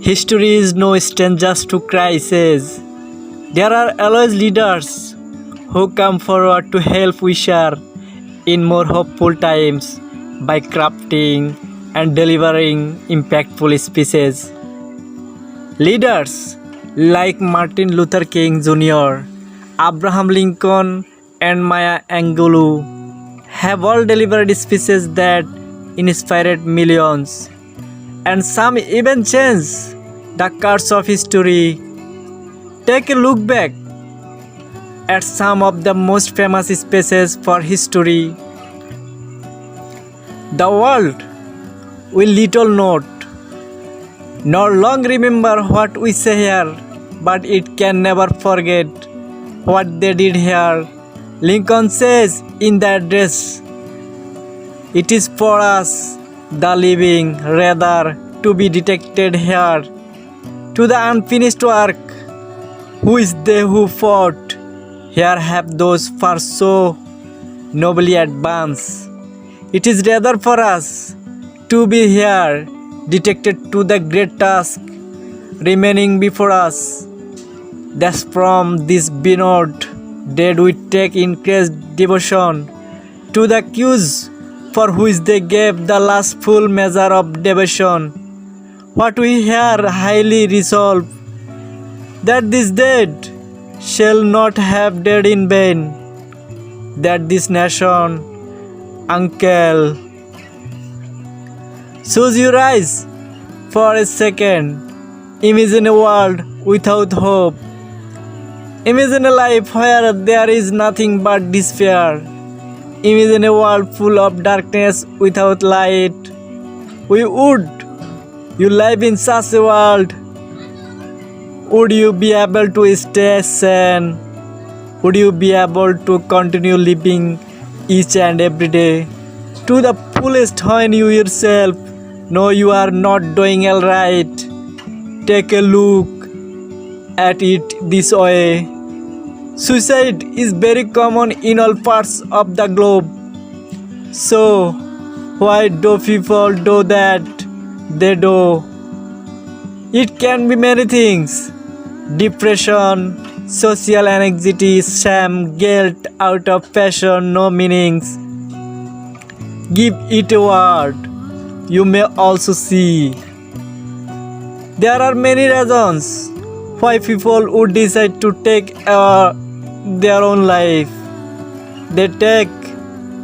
History is no stranger to crises. There are always leaders who come forward to help we share in more hopeful times by crafting and delivering impactful speeches. Leaders like Martin Luther King Jr., Abraham Lincoln, and Maya Angelou have all delivered speeches that inspired millions, and some even changed the course of history. Take a look back at some of the most famous speeches for history. The world will little note nor long remember what we say here, but it can never forget what they did here. Lincoln says in the address, "It is for us, the living, rather to be detected here, to the unfinished work. Who is they who fought? Here have those far so nobly advanced. It is rather for us to be here, detected to the great task remaining before us. Thus from this benod did we take increased devotion to the cause for which they gave the last full measure of devotion. What we here highly resolve, that this deed shall not have died in vain, that this nation, uncle, choose your eyes for a second. Imagine a world without hope. Imagine a life where there is nothing but despair. Imagine a world full of darkness without light. Would you live in such a world? Would you be able to stay sane? Would you be able to continue living each and every day to the fullest when you yourself know you are not doing all right? Take a look at it this way. Suicide is very common in all parts of the globe. So, why do people do that? They do. It can be many things: depression, social anxiety, shame, guilt, out of passion, no meanings. Give it a word. You may also see. There are many reasons why people would decide to take their own life. They take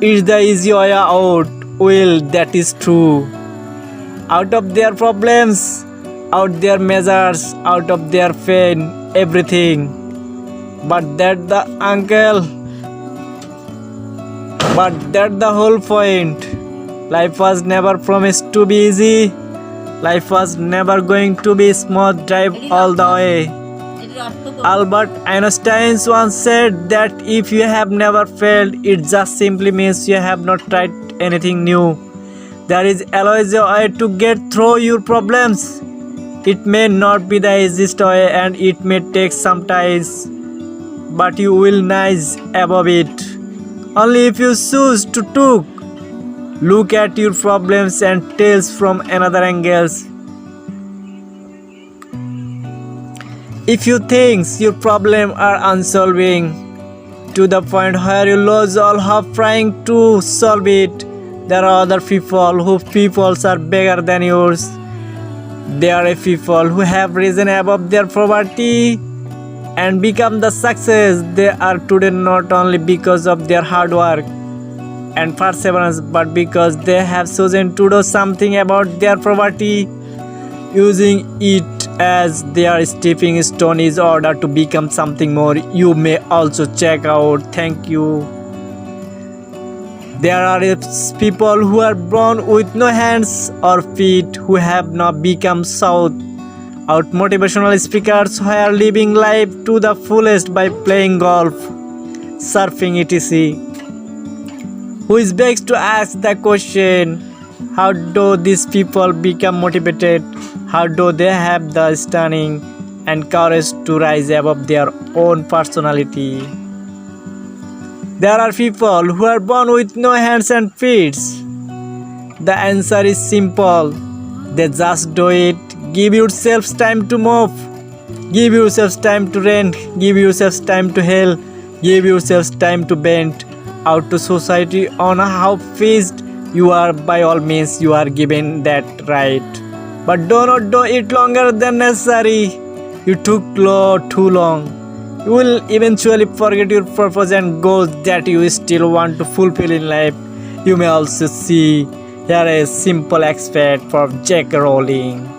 it the easy way out. Well, that is true. Out of their problems, out their measures, out of their pain, everything. But that the whole point. Life was never promised to be easy. Life was never going to be smooth drive all the way. Albert Einstein once said that if you have never failed, it just simply means you have not tried anything new. There is always a way to get through your problems. It may not be the easiest way and it may take some time, but you will rise above it. Only if you choose to look at your problems and tales from another angles. If you think your problems are unsolving to the point where you lose all hope trying to solve it, there are other people whose peoples are bigger than yours. There are people who have risen above their poverty and become the success they are today, not only because of their hard work and perseverance, but because they have chosen to do something about their poverty, using it as their stepping stone in order to become something more. You may also check out. Thank you. There are people who are born with no hands or feet who have now become sought out motivational speakers who are living life to the fullest by playing golf, surfing, etc. Who is best to ask the question, how do these people become motivated? How do they have the stunning and courage to rise above their own personality? There are people who are born with no hands and feet. The answer is simple. They just do it, Give yourself time to move. Give yourself time to rent. Give yourself time to heal. Give yourself time to bend out to society on how fast you are. By all means, you are given that right. But do not do it longer than necessary. You took too long. You will eventually forget your purpose and goals that you still want to fulfill in life. You may also see here a simple excerpt from Jack Rowling.